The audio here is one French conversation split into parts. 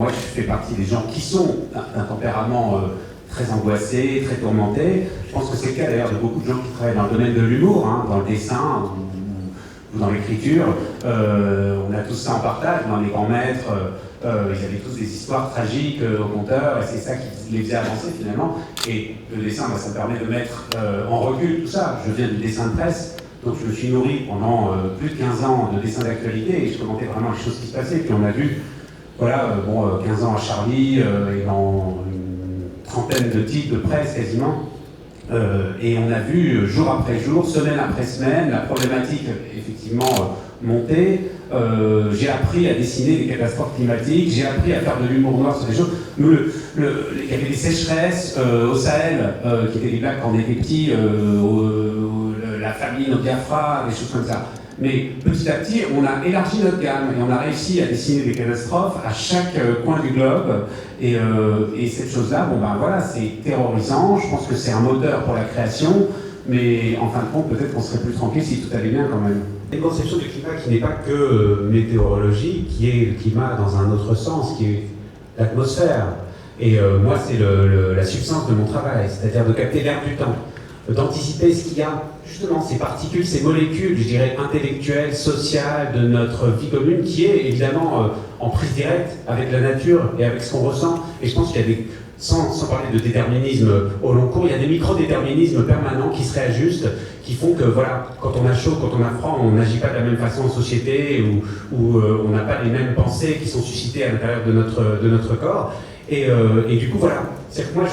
Moi, je fais partie des gens qui sont d'un tempérament très angoissé, très tourmenté. Je pense que c'est le cas d'ailleurs de beaucoup de gens qui travaillent dans le domaine de l'humour, hein, dans le dessin ou dans l'écriture. On a tous ça en partage. Dans les grands maîtres, ils avaient tous des histoires tragiques au compteur, et c'est ça qui les faisait avancer finalement. Et le dessin, ça me permet de mettre en recul tout ça. Je viens du dessin de presse. Donc je me suis nourri pendant plus de 15 ans de dessin d'actualité et je commentais vraiment les choses qui se passaient. Puis on a vu, voilà, 15 ans à Charlie et dans une trentaine de titres de presse quasiment. Et on a vu jour après jour, semaine après semaine, la problématique effectivement monter. J'ai appris à dessiner des catastrophes climatiques, j'ai appris à faire de l'humour noir sur des choses. Nous, il y avait des sécheresses au Sahel, qui étaient des blagues quand on était petits, la famine au Biafra, des choses comme ça. Mais petit à petit, on a élargi notre gamme et on a réussi à dessiner des catastrophes à chaque coin du globe. Et cette chose-là, voilà, c'est terrorisant. Je pense que c'est un moteur pour la création, mais en fin de compte, peut-être qu'on serait plus tranquille si tout allait bien quand même. Une conception du climat qui n'est pas que météorologie, qui est le climat dans un autre sens, qui est l'atmosphère. Et moi, c'est la substance de mon travail, c'est-à-dire de capter l'air du temps, d'anticiper ce qu'il y a, justement, ces particules, ces molécules, je dirais, intellectuelles, sociales de notre vie commune, qui est évidemment en prise directe avec la nature et avec ce qu'on ressent. Et je pense qu'il y a des, sans parler de déterminisme au long cours, il y a des micro-déterminismes permanents qui se réajustent, qui font que, voilà, quand on a chaud, quand on a froid, on n'agit pas de la même façon en société, ou on n'a pas les mêmes pensées qui sont suscitées à l'intérieur de notre corps. Et du coup, voilà, c'est que moi,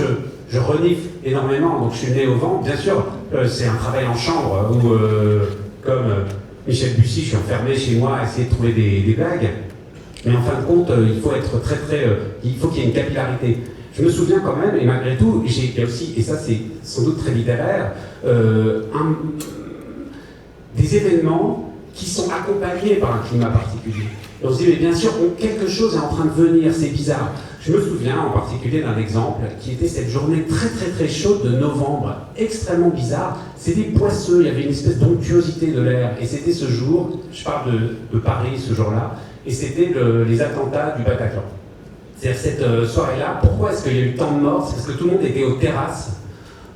je renifle énormément, donc je suis né au vent. Bien sûr, c'est un travail en chambre où, comme Michel Bussy, je suis enfermé chez moi à essayer de trouver des blagues. Mais en fin de compte, il faut être il faut qu'il y ait une capillarité. Je me souviens quand même, et malgré tout, il y a aussi, et ça c'est sans doute très littéraire, des événements qui sont accompagnés par un climat particulier. Et on se dit, mais bien sûr, quelque chose est en train de venir, c'est bizarre. Je me souviens en particulier d'un exemple qui était cette journée très très très chaude de novembre, extrêmement bizarre. C'était poisseux, il y avait une espèce d'onctuosité de l'air. Et c'était ce jour, je parle de Paris ce jour-là, et c'était les attentats du Bataclan. C'est-à-dire cette soirée-là, pourquoi est-ce qu'il y a eu tant de morts? C'est parce que tout le monde était aux terrasses,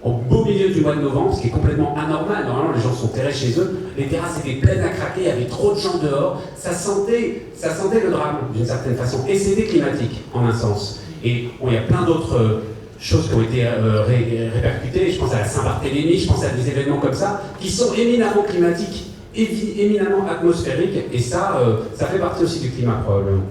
au beau milieu du mois de novembre, ce qui est complètement anormal. Normalement, les gens sont terrés chez eux. Les terrasses étaient pleines à craquer, il y avait trop de gens dehors. Ça sentait le drame, d'une certaine façon. Et c'était climatique, en un sens. Et il y a plein d'autres choses qui ont été répercutées. Je pense à la Saint-Barthélemy, je pense à des événements comme ça, qui sont éminemment climatiques, éminemment atmosphériques. Et ça fait partie aussi du climat, probablement.